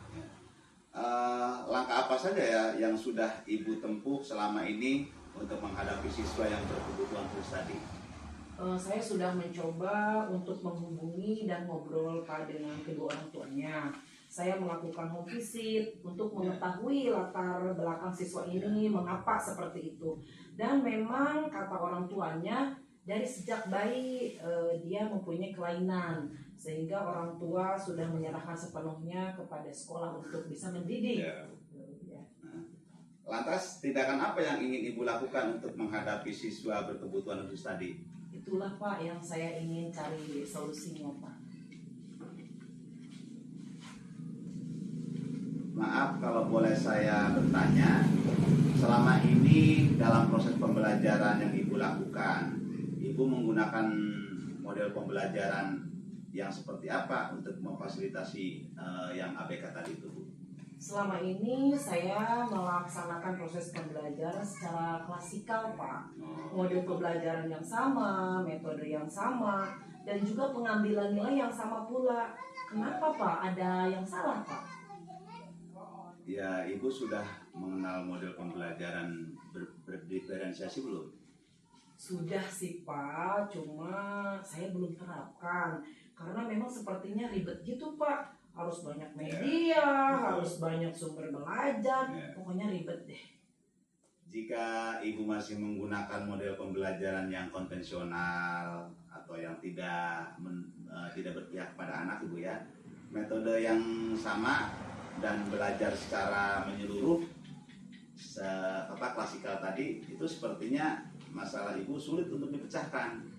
Langkah apa saja ya yang sudah Ibu tempuh selama ini untuk menghadapi siswa yang berkebutuhan khusus tadi? Saya sudah mencoba untuk menghubungi dan ngobrol Pak dengan kedua orang tuanya. Saya melakukan home visit untuk mengetahui latar belakang siswa ini, mengapa seperti itu. Dan memang kata orang tuanya, dari sejak bayi dia mempunyai kelainan, sehingga orang tua sudah menyerahkan sepenuhnya kepada sekolah untuk bisa mendidik. Lantas tindakan apa yang ingin Ibu lakukan untuk menghadapi siswa berkebutuhan khusus tadi? Itulah Pak yang saya ingin cari solusinya Pak. Maaf kalau boleh saya bertanya, selama ini dalam proses pembelajaran yang Ibu lakukan, Ibu menggunakan model pembelajaran yang seperti apa untuk memfasilitasi yang ABK tadi itu, Bu? Selama ini saya melaksanakan proses pembelajaran secara klasikal Pak. Model pembelajaran yang sama, metode yang sama, dan juga pengambilan nilai yang sama pula. Kenapa Pak? Ada yang salah Pak? Ya, Ibu sudah mengenal model pembelajaran berdiferensiasi belum? Sudah sih Pak, cuma saya belum terapkan. Karena memang sepertinya ribet gitu Pak. Harus banyak media, harus banyak sumber belajar, pokoknya ribet deh. Jika Ibu masih menggunakan model pembelajaran yang konvensional atau yang tidak berpihak pada anak Ibu ya, metode yang sama dan belajar secara menyeluruh klasikal tadi itu sepertinya masalah Ibu sulit untuk dipecahkan.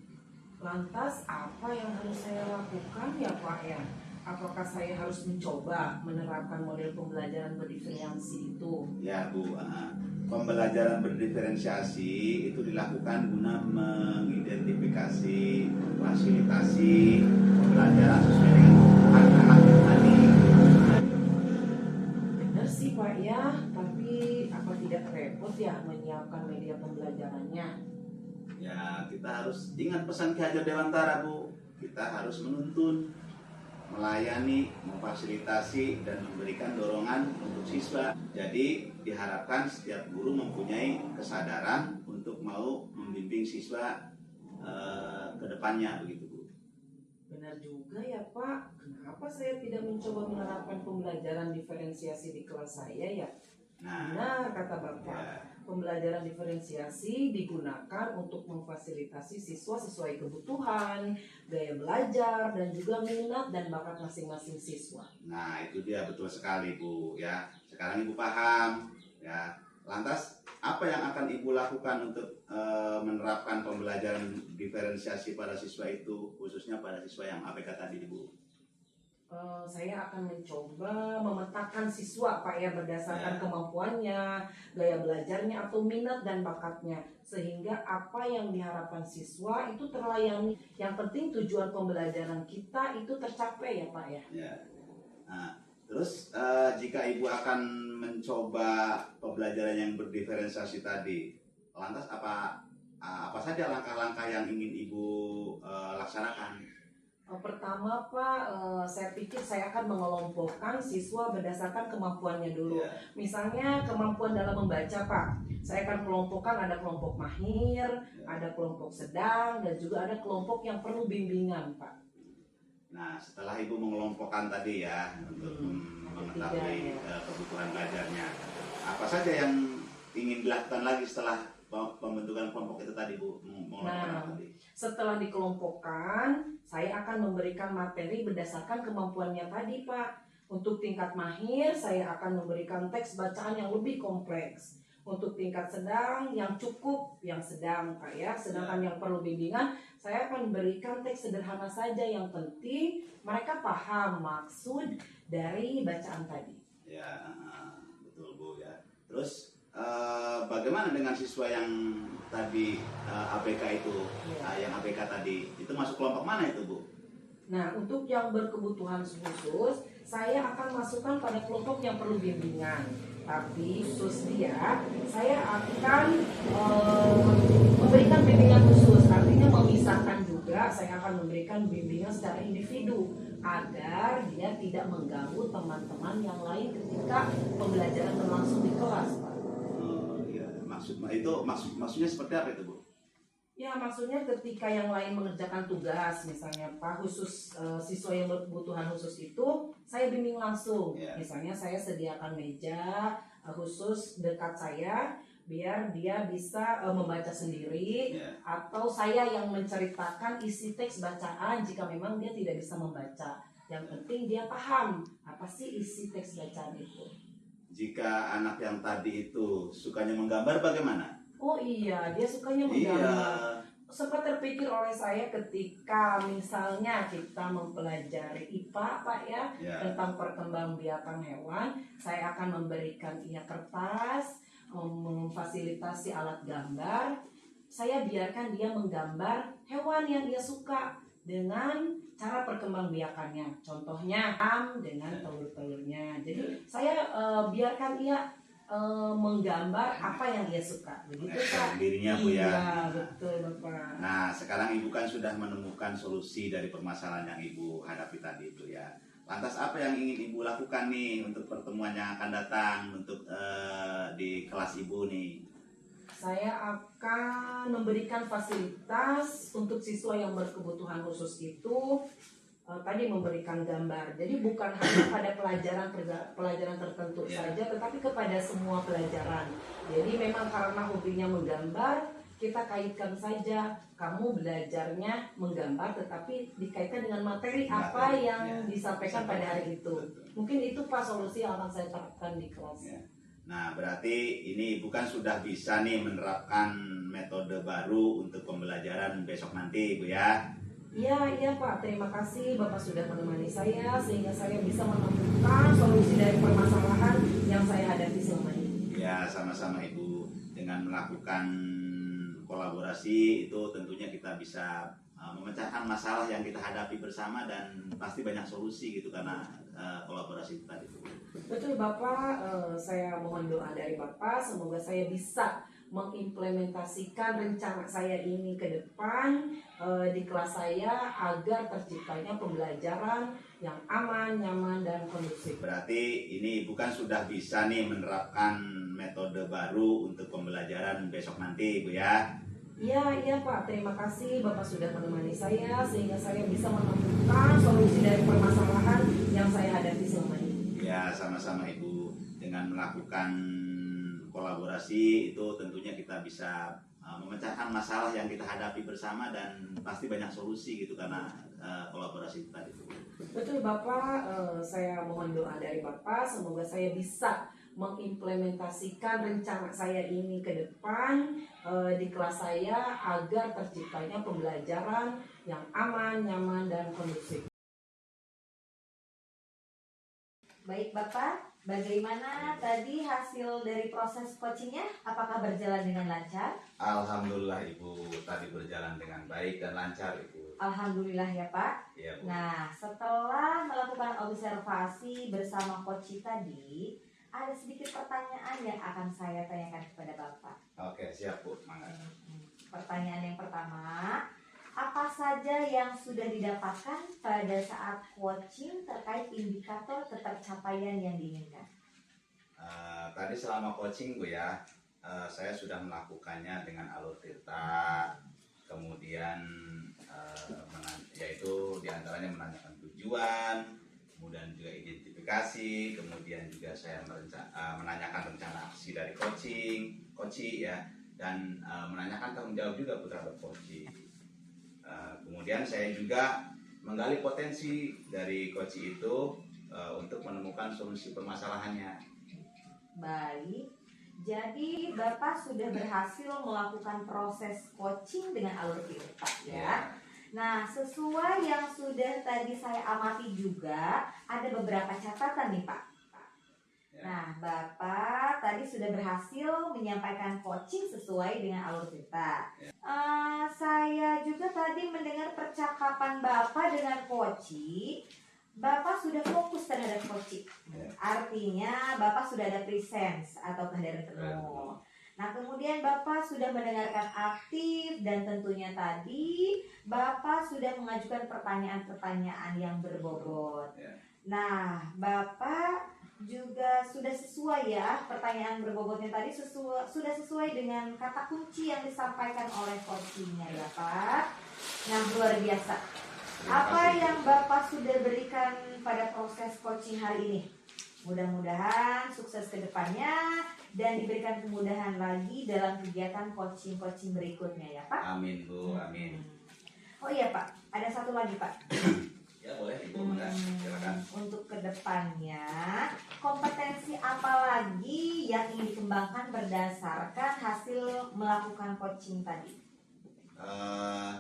Lantas apa yang harus saya lakukan ya Pak ya? Apakah saya harus mencoba menerapkan model pembelajaran berdiferensiasi itu? Ya Bu, pembelajaran berdiferensiasi itu dilakukan guna mengidentifikasi, fasilitasi pembelajaran sesuai dengan anak-anak tadi. Benar sih Pak ya, tapi apa tidak repot ya menyiapkan media pembelajarannya? Ya, kita harus ingat pesan Ki Hajar Dewantara Bu. Kita harus menuntun, melayani, memfasilitasi, dan memberikan dorongan untuk siswa. Jadi diharapkan setiap guru mempunyai kesadaran untuk mau membimbing siswa ke depannya begitu Bu. Benar juga ya Pak, kenapa saya tidak mencoba menerapkan pembelajaran diferensiasi di kelas saya ya? Nah, Benar kata Bapak, ya, pembelajaran diferensiasi digunakan untuk memfasilitasi siswa sesuai kebutuhan, gaya belajar, dan juga minat dan bakat masing-masing siswa. nah itu dia betul sekali Bu ya. Sekarang Ibu paham ya. Lantas apa yang akan Ibu lakukan untuk menerapkan pembelajaran diferensiasi pada siswa itu, khususnya pada siswa yang ABK tadi Bu? Saya akan mencoba memetakan siswa Pak ya berdasarkan Ya. kemampuannya, gaya belajarnya atau minat dan bakatnya, sehingga apa yang diharapkan siswa itu terlayani. Yang penting tujuan pembelajaran kita itu tercapai ya Pak ya. Ya. Nah, terus jika Ibu akan mencoba pembelajaran yang berdiferensiasi tadi, lantas apa saja langkah-langkah yang ingin Ibu laksanakan? Pertama Pak, saya pikir saya akan mengelompokkan siswa berdasarkan kemampuannya dulu. Ya. Misalnya kemampuan dalam membaca Pak, saya akan kelompokkan ada kelompok mahir, ada kelompok sedang, dan juga ada kelompok yang perlu bimbingan Pak. Nah, setelah Ibu mengelompokkan tadi ya untuk mengetahui kebutuhan belajarnya, apa saja yang ingin dilakukan lagi setelah pembentukan kelompok itu tadi Bu? Mengelompokkan tadi. Setelah dikelompokkan, saya akan memberikan materi berdasarkan kemampuannya tadi Pak. Untuk tingkat mahir, saya akan memberikan teks bacaan yang lebih kompleks. Untuk tingkat sedang, yang cukup, yang sedang Pak ya. Sedangkan yang perlu bimbingan, saya akan berikan teks sederhana saja. Yang penting mereka paham maksud dari bacaan tadi. Ya, betul Bu ya. Terus bagaimana dengan siswa yang tadi ABK itu, yang ABK tadi, itu masuk kelompok mana itu Bu? Nah, untuk yang berkebutuhan khusus, saya akan masukkan pada kelompok yang perlu bimbingan. Tapi khusus dia, saya akan memberikan bimbingan khusus. Artinya memisahkan juga, saya akan memberikan bimbingan secara individu agar dia tidak mengganggu teman-teman yang lain ketika pembelajaran berlangsung di kelas, Pak. Iya, maksudnya seperti apa itu Bu? Ya, maksudnya ketika yang lain mengerjakan tugas, misalnya Pak khusus siswa yang berkebutuhan khusus itu, saya bimbing langsung. Yeah. Misalnya saya sediakan meja khusus dekat saya, biar dia bisa membaca sendiri, atau saya yang menceritakan isi teks bacaan jika memang dia tidak bisa membaca. Yang penting dia paham apa sih isi teks bacaan itu. jika anak yang tadi itu sukanya menggambar bagaimana? Oh iya, dia sukanya Iya. menggambar. Sempat terpikir oleh saya ketika misalnya kita mempelajari IPA Pak ya, Ya. tentang perkembangbiakan hewan, saya akan memberikan ia kertas, memfasilitasi alat gambar. Saya biarkan dia menggambar hewan yang dia suka dengan cara perkembangbiakannya. Contohnya dengan telur-telurnya. Jadi saya biarkan ia menggambar apa yang dia suka. Begitu Pak. Dirinya Bu ya. Iya, betul Bapak. Nah, sekarang Ibu kan sudah menemukan solusi dari permasalahan yang Ibu hadapi tadi itu ya. Lantas apa yang ingin Ibu lakukan nih untuk pertemuan yang akan datang untuk di kelas Ibu nih? Saya akan memberikan fasilitas untuk siswa yang berkebutuhan khusus itu tadi memberikan gambar. Jadi bukan hanya pada pelajaran tertentu saja, tetapi kepada semua pelajaran. Jadi memang karena hobinya menggambar, kita kaitkan saja. Kamu belajarnya menggambar, tetapi dikaitkan dengan materi apa yang disampaikan pada hari itu. Mungkin itu Pak solusi yang akan saya terapkan di kelas. Nah, berarti ini Ibu kan sudah bisa nih menerapkan metode baru untuk pembelajaran besok nanti, Bu ya. Iya Pak, terima kasih Bapak sudah menemani saya sehingga saya bisa menemukan solusi dari permasalahan yang saya hadapi selama ini. Ya, sama-sama Ibu. Dengan melakukan kolaborasi itu tentunya kita bisa memecahkan masalah yang kita hadapi bersama dan pasti banyak solusi gitu karena kolaborasi itu tadi. Betul Bapak, saya mohon doa dari Bapak semoga saya bisa mengimplementasikan rencana saya ini ke depan di kelas saya agar terciptanya pembelajaran yang aman, nyaman, dan kondusif. Berarti ini Ibu kan sudah bisa nih menerapkan metode baru untuk pembelajaran besok nanti, Bu ya. Iya Pak, terima kasih Bapak sudah menemani saya sehingga saya bisa menemukan solusi dari permasalahan yang saya hadapi selama ini. Ya, sama-sama Ibu. Dengan melakukan kolaborasi itu tentunya kita bisa memecahkan masalah yang kita hadapi bersama dan pasti banyak solusi gitu karena kolaborasi itu tadi. Betul Bapak, saya mohon doa dari Bapak semoga saya bisa mengimplementasikan rencana saya ini ke depan di kelas saya agar terciptanya pembelajaran yang aman, nyaman, dan kondusif. Baik Bapak, bagaimana tadi hasil dari proses coachingnya? Apakah berjalan dengan lancar? Alhamdulillah Ibu, tadi berjalan dengan baik dan lancar Ibu. Alhamdulillah ya Pak. Iya, Bu. Nah, setelah melakukan observasi bersama coach tadi, ada sedikit pertanyaan yang akan saya tanyakan kepada Bapak. Oke, siap Bu. Mangga. Pertanyaan yang pertama, apa saja yang sudah didapatkan pada saat coaching terkait indikator ketercapaian yang diinginkan? Tadi selama coaching Bu ya, saya sudah melakukannya dengan alur tirta, kemudian yaitu diantaranya menanyakan tujuan, kemudian juga identifikasi, kemudian juga saya menanyakan rencana aksi dari coaching ya, dan menanyakan tanggung jawab juga terhadap coaching. Kemudian saya juga menggali potensi dari coach itu untuk menemukan solusi permasalahannya. Baik, jadi Bapak sudah berhasil melakukan proses coaching dengan alur tirta ya. Nah, sesuai yang sudah tadi saya amati juga, ada beberapa catatan nih Pak. Nah, Bapak tadi sudah berhasil menyampaikan coaching sesuai dengan alur tirta. Saya juga tadi mendengar percakapan Bapak dengan coaching. Bapak sudah fokus terhadap coaching. Artinya Bapak sudah ada presence atau kehadiran penuh. Nah, kemudian Bapak sudah mendengarkan aktif dan tentunya tadi Bapak sudah mengajukan pertanyaan-pertanyaan yang berbobot. Nah, Bapak juga sudah sesuai ya, pertanyaan berbobotnya tadi sudah sesuai dengan kata kunci yang disampaikan oleh coachingnya ya Pak. Nah, luar biasa. Apa yang Bapak sudah berikan pada proses coaching hari ini? Mudah-mudahan sukses ke depannya dan diberikan kemudahan lagi dalam kegiatan coaching-coaching berikutnya ya Pak. Amin Bu, amin. Oh iya Pak, ada satu lagi Pak. Ya boleh Ibu, mangga. Silakan. Untuk kedepannya, kompetensi apa lagi yang ingin dikembangkan berdasarkan hasil melakukan coaching tadi?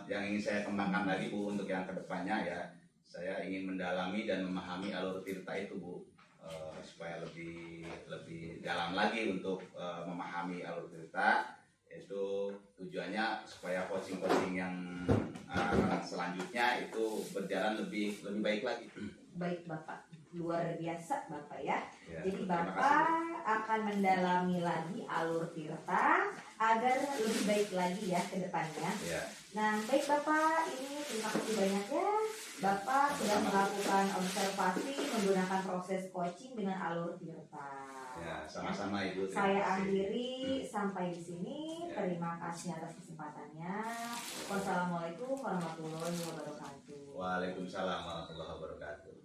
Yang ingin saya kembangkan lagi Bu untuk yang kedepannya ya, saya ingin mendalami dan memahami alur tirta itu Bu, supaya lebih dalam lagi untuk memahami alur tirta. Itu tujuannya supaya coaching yang selanjutnya itu berjalan lebih baik lagi. Baik Bapak, luar biasa Bapak ya. Ya, Jadi terima Bapak kasih, akan mendalami lagi alur tirta agar lebih baik lagi ya ke depannya. Bu. Ya. Nah, baik Bapak, ini terima kasih banyak ya. Bapak sudah melakukan observasi menggunakan proses coaching dengan alur tirta. Ya, sama-sama Ibu. Terima Saya kasih. akhiri sampai di sini. Ya. Terima kasih atas kesempatannya. Wassalamualaikum warahmatullahi wabarakatuh. Waalaikumsalam warahmatullahi wabarakatuh.